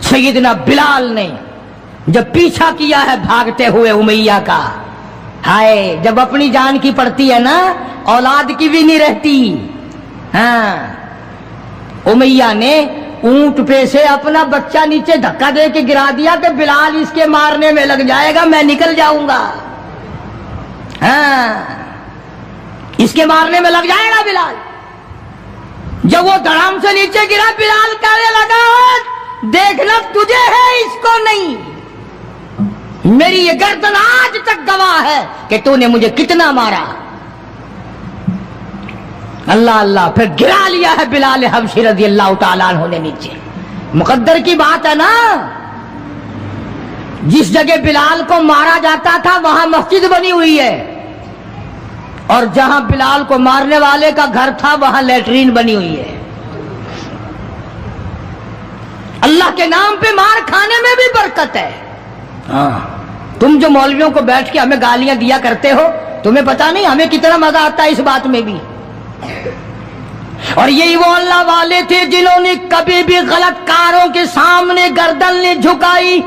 سیدنا بلال نے جب پیچھا کیا ہے بھاگتے ہوئے امیہ کا، ہائے جب اپنی جان کی پڑتی ہے نا اولاد کی بھی نہیں رہتی. ہاں امیہ نے اونٹ پہ سے اپنا بچہ نیچے دھکا دے کے گرا دیا کہ بلال اس کے مارنے میں لگ جائے گا میں نکل جاؤں گا. ہاں اس کے مارنے میں لگ جائے گا بلال. جب وہ دھڑام سے نیچے گرا بلال کہنے لگا دیکھنا تجھے ہے اس کو نہیں. میری یہ گردن آج تک گواہ ہے کہ تو نے مجھے کتنا مارا. اللہ اللہ پھر گرا لیا ہے بلال حبشی رضی اللہ تعالیٰ عنہ نے نیچے. مقدر کی بات ہے نا. جس جگہ بلال کو مارا جاتا تھا وہاں مسجد بنی ہوئی ہے اور جہاں بلال کو مارنے والے کا گھر تھا وہاں لیٹرین بنی ہوئی ہے. اللہ کے نام پہ مار کھانے میں بھی برکت ہے. ہاں تم جو مولویوں کو بیٹھ کے ہمیں گالیاں دیا کرتے ہو تمہیں پتا نہیں ہمیں کتنا مزہ آتا ہے اس بات میں بھی. اور یہی وہ اللہ والے تھے جنہوں نے کبھی بھی غلط کاروں کے سامنے گردن نہیں جھکائی.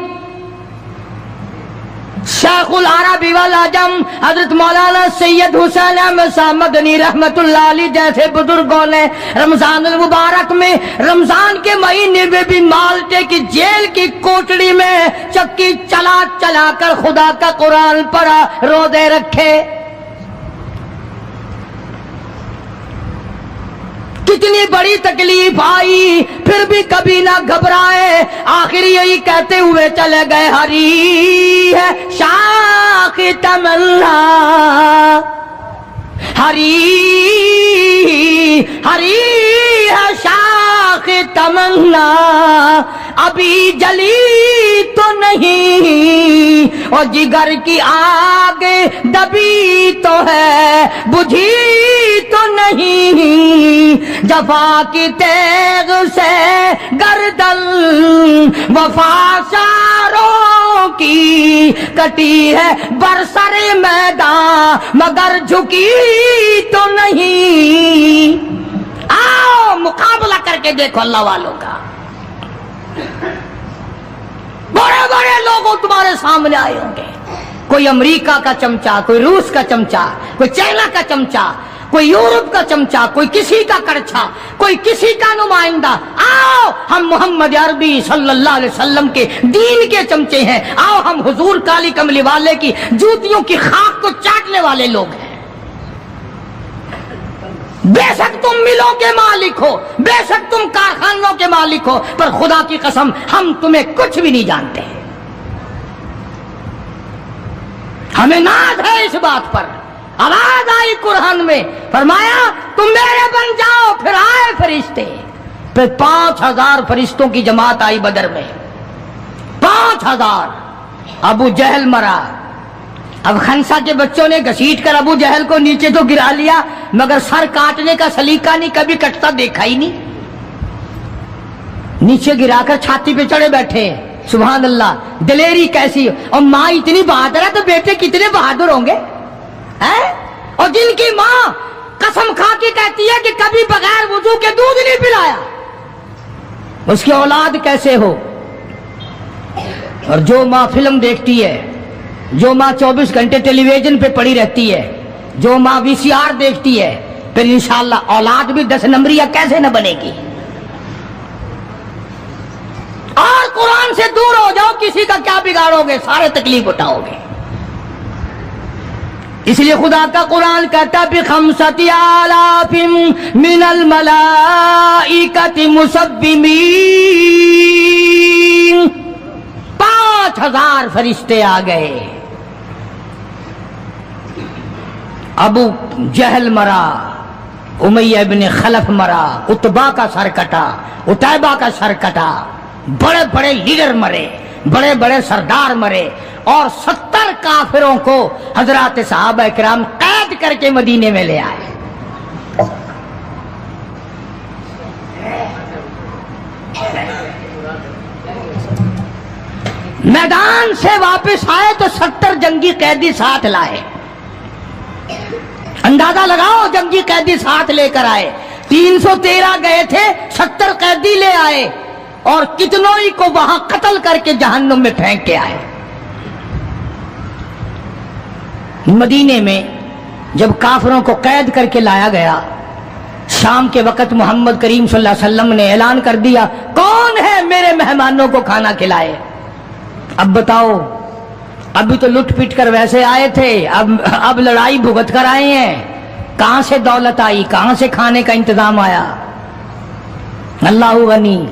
شیخ العرب والعجم حضرت مولانا سید حسین احمد صاحب مدنی رحمت اللہ علیہ جیسے بزرگوں نے رمضان المبارک میں رمضان کے مہینے میں بھی مالٹے کی جیل کی کوٹڑی میں چکی چلا چلا کر خدا کا قرآن پڑھا روزے رکھے. کتنی بڑی تکلیف آئی پھر بھی کبھی نہ گھبرائے. آخر یہی کہتے ہوئے چلے گئے ہری ہے شاخ تمنا ہری ہری ہے شاخ تمنا ابھی جلی تو نہیں اور جگر کی آگ دبی تو ہے بجھی تو نہیں. جفا کی تیغ سے گردن وفا ساروں کی کٹی ہے برسر میدان مگر جھکی تو نہیں. آؤ مقابلہ کر کے دیکھو اللہ والوں کا. بڑے بڑے لوگ تمہارے سامنے آئے ہوں گے. کوئی امریکہ کا چمچا, کوئی روس کا چمچا, کوئی چائنا کا چمچا, کوئی یورپ کا چمچا, کوئی کسی کا کرچھا, کوئی کسی کا نمائندہ. آؤ ہم محمد عربی صلی اللہ علیہ وسلم کے دین کے چمچے ہیں. آؤ ہم حضور کالی کملی والے کی جوتیوں کی خاک کو چاٹنے والے لوگ ہیں. بے شک تم ملوں کے مالک ہو, بے شک تم کارخانوں کے مالک ہو, پر خدا کی قسم ہم تمہیں کچھ بھی نہیں جانتے. ہمیں ناز ہے اس بات پر. آواز آئی قرآن میں فرمایا تم میرے بن جاؤ. پھر آئے فرشتے. پھر 5000 فرشتوں کی جماعت آئی بدر میں. 5000. ابو جہل مرا. اب خنسا کے بچوں نے گھسیٹ کر ابو جہل کو نیچے تو گرا لیا مگر سر کاٹنے کا سلیقہ نہیں, کبھی کٹتا دیکھا ہی نہیں. نیچے گرا کر چھاتی پہ چڑھے بیٹھے. سبحان اللہ, دلیری کیسی. اور ماں اتنی بہادر ہے تو بیٹے کتنے بہادر ہوں گے. اور جن کی ماں قسم کھا کے کہتی ہے کہ کبھی بغیر وضو کے دودھ نہیں پلایا, اس کی اولاد کیسے ہو. اور جو ماں فلم دیکھتی ہے, جو ماں 24 گھنٹے ٹیلی ویژن پہ پڑی رہتی ہے, جو ماں VCR دیکھتی ہے, پھر انشاءاللہ اولاد بھی 10 نمبریہ کیسے نہ بنے گی. اور قرآن سے دور ہو جاؤ, کسی کا کیا بگاڑو گے, سارے تکلیف اٹھاؤ گے. اس لیے خدا کا قرآن کہتا بِخَمْسَةِ آلَافٍ مِّنَ الْمَلَائِكَةِ مُسَبِّمِينَ. 5000 فرشتے آ گئے. ابو جہل مرا, امیہ ابن خلف مرا, عتبہ کا سر کٹا, عتیبہ کا سر کٹا, بڑے بڑے لیڈر مرے, بڑے بڑے سردار مرے, اور 70 کافروں کو حضرات صحابہ کرام قید کر کے مدینے میں لے آئے. میدان سے واپس آئے تو 70 جنگی قیدی ساتھ لائے. اندازہ لگاؤ, جنگی قیدی ساتھ لے کر آئے. 313 گئے تھے, 70 قیدی لے آئے, اور کتنوں ہی کو وہاں قتل کر کے جہنم میں پھینک کے آئے. مدینے میں جب کافروں کو قید کر کے لایا گیا، شام کے وقت محمد کریم صلی اللہ علیہ وسلم نے اعلان کر دیا، کون ہے میرے مہمانوں کو کھانا کھلائے؟ اب بتاؤ، ابھی تو لٹ پٹ کر ویسے آئے تھے، اب لڑائی بھگت کر آئے ہیں، کہاں سے دولت آئی، کہاں سے کھانے کا انتظام آیا؟ اللہ غنی۔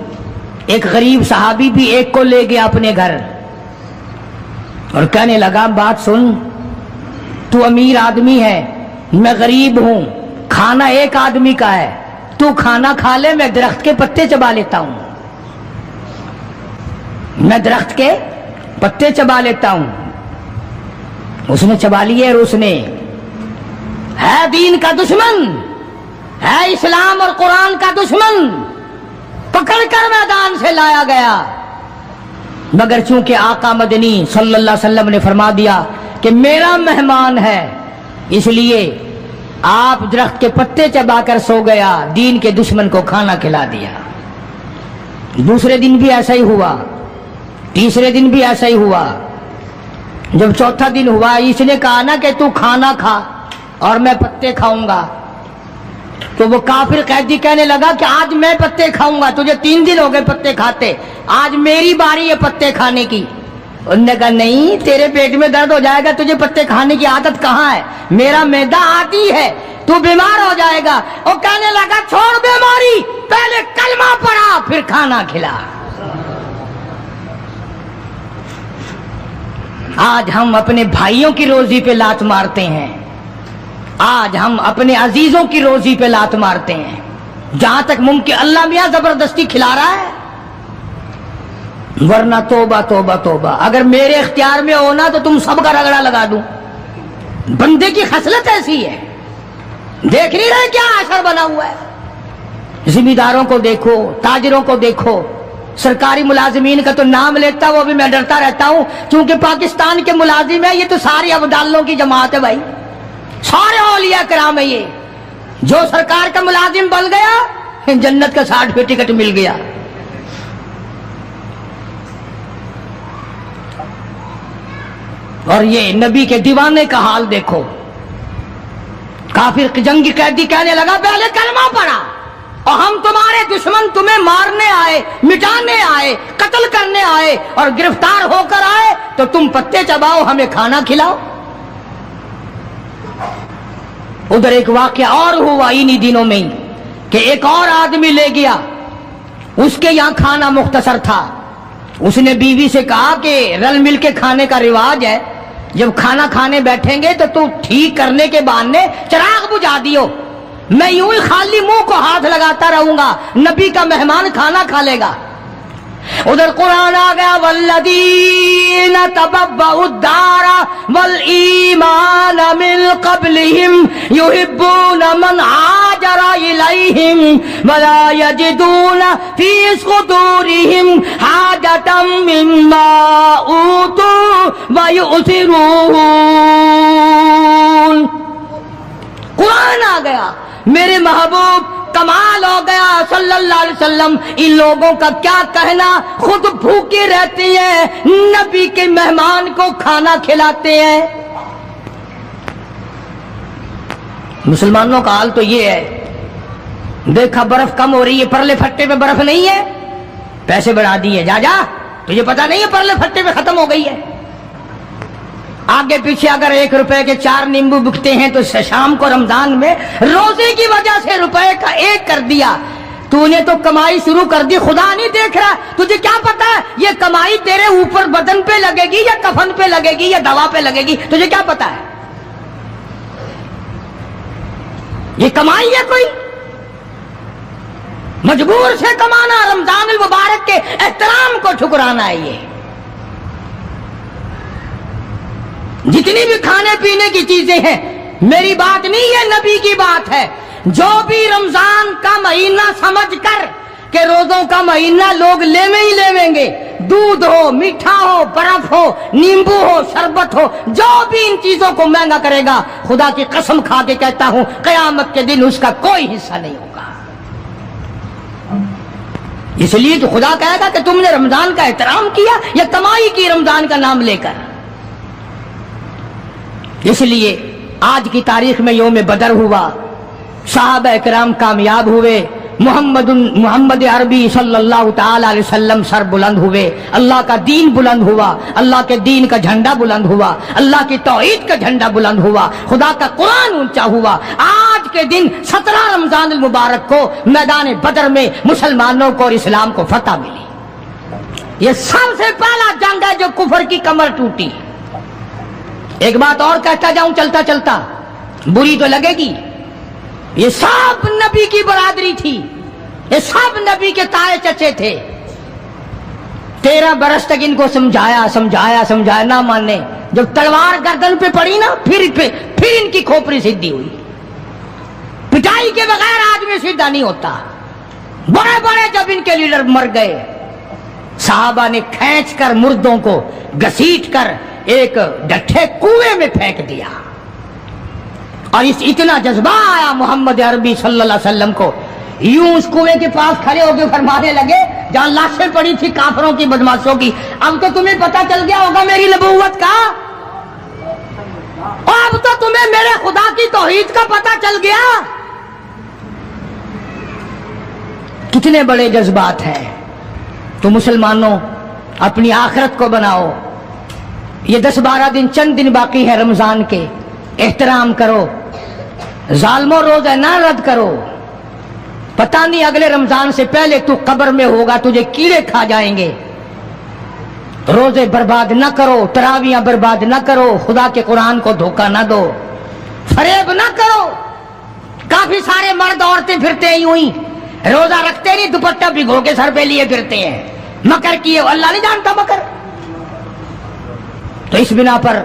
ایک غریب صحابی بھی ایک کو لے گیا اپنے گھر اور کہنے لگا، بات سن، تو امیر آدمی ہے، میں غریب ہوں، کھانا ایک آدمی کا ہے، تو کھانا کھا لے، میں درخت کے پتے چبا لیتا ہوں، میں درخت کے پتے چبا لیتا ہوں۔ اس نے چبا لیے اور اس نے، ہے دین کا دشمن، ہے اسلام اور قرآن کا دشمن، پکڑ کر میدان سے لایا گیا، مگر چونکہ آقا مدنی صلی اللہ علیہ وسلم نے فرما دیا کہ میرا مہمان ہے، اس لیے آپ درخت کے پتے چبا کر سو گیا، دین کے دشمن کو کھانا کھلا دیا۔ دوسرے دن بھی ایسا ہی ہوا، تیسرے دن بھی ایسا ہی ہوا۔ جب چوتھا دن ہوا، اس نے کہا نا کہ تو کھانا کھا اور میں پتے کھاؤں گا، تو وہ کافر قیدی کہنے لگا کہ آج میں پتے کھاؤں گا، تجھے 3 دن ہو گئے پتے کھاتے، آج میری باری ہے پتے کھانے کی۔ انہوں نے کہا نہیں، تیرے پیٹ میں درد ہو جائے گا، تجھے پتے کھانے کی عادت کہاں ہے، میرا معدہ آتی ہے، تو بیمار ہو جائے گا۔ وہ کہنے لگا چھوڑ بیماری، پہلے کلمہ پڑھا پھر کھانا کھلا۔ آج ہم اپنے بھائیوں کی روزی پہ لات مارتے ہیں، آج ہم اپنے عزیزوں کی روزی پہ لات مارتے ہیں، جہاں تک ممکن اللہ میاں زبردستی کھلا رہا ہے، ورنہ توبہ توبہ توبہ، اگر میرے اختیار میں ہونا تو تم سب کا رگڑا لگا دوں۔ بندے کی خصلت ایسی ہے، دیکھ نہیں رہے کیا اثر بنا ہوا ہے؟ ذمہ داروں کو دیکھو، تاجروں کو دیکھو، سرکاری ملازمین کا تو نام لیتا وہ بھی میں ڈرتا رہتا ہوں، کیونکہ پاکستان کے ملازم ہیں، یہ تو ساری ابدالوں کی جماعت ہے بھائی، سارے اولیاء کرام ہے، یہ جو سرکار کا ملازم بن گیا جنت کا 60 ٹکٹ مل گیا۔ اور یہ نبی کے دیوانے کا حال دیکھو، کافر جنگی قیدی کہنے لگا پہلے کلمہ پڑھا، اور ہم تمہارے دشمن تمہیں مارنے آئے، مٹانے آئے، قتل کرنے آئے اور گرفتار ہو کر آئے تو تم پتے چباؤ، ہمیں کھانا کھلاؤ۔ ادھر ایک واقعہ اور ہوا انہی دنوں میں کہ ایک اور آدمی لے گیا، اس کے یہاں کھانا مختصر تھا، اس نے بیوی سے کہا کہ رل مل کے کھانے کا رواج ہے، جب کھانا کھانے بیٹھیں گے تو ٹھیک کرنے کے بہانے چراغ بجھا دیو، میں یوں ہی خالی منہ کو ہاتھ لگاتا رہوں گا، نبی کا مہمان کھانا کھا لے گا۔ ادھر قرآن آ گیا، والذین تبوأوا الدار والایمان من قبلہم یحبون من ہاجر الیہم ولا یجدون فی صدورہم حاجۃ مما اوتوا ویؤثرون۔ قرآن آ گیا، میرے محبوب کمال ہو گیا صلی اللہ علیہ وسلم، ان لوگوں کا کیا کہنا، خود بھوکے رہتے ہیں، نبی کے مہمان کو کھانا کھلاتے ہیں۔ مسلمانوں کا حال تو یہ ہے، دیکھا برف کم ہو رہی ہے، پرلے پھٹے پہ برف نہیں ہے، پیسے بڑھا دیے، جا جا، تجھے پتا نہیں ہے پرلے پھٹے پہ ختم ہو گئی ہے۔ آگے پیچھے اگر 1 روپے کے 4 نیمبو بکتے ہیں تو شام کو رمضان میں روزے کی وجہ سے روپے کا 1 کر دیا، تو نے تو کمائی شروع کر دی، خدا نہیں دیکھ رہا، تجھے کیا پتا ہے یہ کمائی تیرے اوپر بدن پہ لگے گی یا کفن پہ لگے گی یا دوا پہ لگے گی، تجھے کیا پتا ہے؟ یہ کمائی ہے کوئی؟ مجبور سے کمانا، رمضان المبارک کے احترام کو ٹھکرانا ہے۔ یہ جتنی بھی کھانے پینے کی چیزیں ہیں، میری بات نہیں ہے، نبی کی بات ہے، جو بھی رمضان کا مہینہ سمجھ کر کہ روزوں کا مہینہ لوگ لیویں ہی لیویں گے، دودھ ہو، میٹھا ہو، برف ہو، نیمبو ہو، شربت ہو، جو بھی ان چیزوں کو مہنگا کرے گا، خدا کی قسم کھا کے کہتا ہوں قیامت کے دن اس کا کوئی حصہ نہیں ہوگا۔ اس لیے تو خدا کہے گا کہ تم نے رمضان کا احترام کیا یا کمائی کی رمضان کا نام لے کر؟ اس لیے آج کی تاریخ میں یوم بدر ہوا، صحابہ اکرام کامیاب ہوئے، محمد عربی صلی اللہ تعالی علیہ وسلم سر بلند ہوئے، اللہ کا دین بلند ہوا، اللہ کے دین کا جھنڈا بلند ہوا، اللہ کی توحید کا جھنڈا بلند ہوا، خدا کا قرآن اونچا ہوا۔ آج کے دن 17 رمضان المبارک کو میدان بدر میں مسلمانوں کو اور اسلام کو فتح ملی۔ یہ سب سے پہلا جنگ ہے جو کفر کی کمر ٹوٹی۔ ایک بات اور کہتا جاؤں چلتا چلتا، بری تو لگے گی، یہ سب نبی کی برادری تھی، یہ سب نبی کے تائے چچے تھے۔ 13 برس تک ان کو سمجھایا نہ مانے، جب تلوار گردن پہ پڑی نا پھر ان کی کھوپڑی سیدھی ہوئی۔ پٹائی کے بغیر آدمی سیدھا نہیں ہوتا۔ بڑے بڑے جب ان کے لیڈر مر گئے، صحابہ نے کھینچ کر مردوں کو گھسیٹ کر ایک ڈٹھے کنویں میں پھینک دیا، اور اس اتنا جذبہ آیا محمد عربی صلی اللہ علیہ وسلم کو، یوں اس کنویں کے پاس کھڑے ہو کے فرمانے لگے جہاں لاشیں پڑی تھی کافروں کی بدماشوں کی، اب تو تمہیں پتہ چل گیا ہوگا میری نبوت کا، اب تو تمہیں میرے خدا کی توحید کا پتہ چل گیا۔ کتنے بڑے جذبات ہیں۔ تو مسلمانوں اپنی آخرت کو بناؤ، یہ 10-12 دن چند دن باقی ہے رمضان کے، احترام کرو، ظالموں روزہ نہ رد کرو، پتہ نہیں اگلے رمضان سے پہلے تو قبر میں ہوگا، تجھے کیڑے کھا جائیں گے۔ روزے برباد نہ کرو، تراویاں برباد نہ کرو، خدا کے قرآن کو دھوکہ نہ دو، فریب نہ کرو۔ کافی سارے مرد عورتیں پھرتے ہیں یوں ہی، روزہ رکھتے نہیں، دوپٹہ بھگو کے سر پہ لیے پھرتے ہیں، مکر کیے، اللہ نہیں جانتا مکر۔ تو اس بنا پر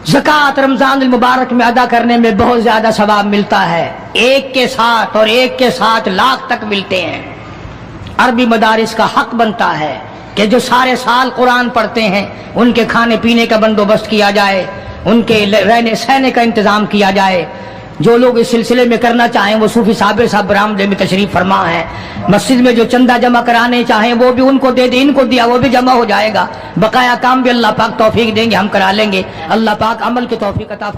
زکوٰۃ رمضان المبارک میں ادا کرنے میں بہت زیادہ ثواب ملتا ہے، ایک کے ساتھ اور ایک کے ساتھ لاکھ تک ملتے ہیں۔ عربی مدارس کا حق بنتا ہے کہ جو سارے سال قرآن پڑھتے ہیں ان کے کھانے پینے کا بندوبست کیا جائے، ان کے رہنے سہنے کا انتظام کیا جائے۔ جو لوگ اس سلسلے میں کرنا چاہیں وہ صوفی صابر صاحب برآمدے میں تشریف فرما ہے، مسجد میں جو چندہ جمع کرانے چاہیں وہ بھی ان کو دے دیں، ان کو دیا وہ بھی جمع ہو جائے گا، بقایا کام بھی اللہ پاک توفیق دیں گے، ہم کرا لیں گے۔ اللہ پاک عمل کی توفیق عطا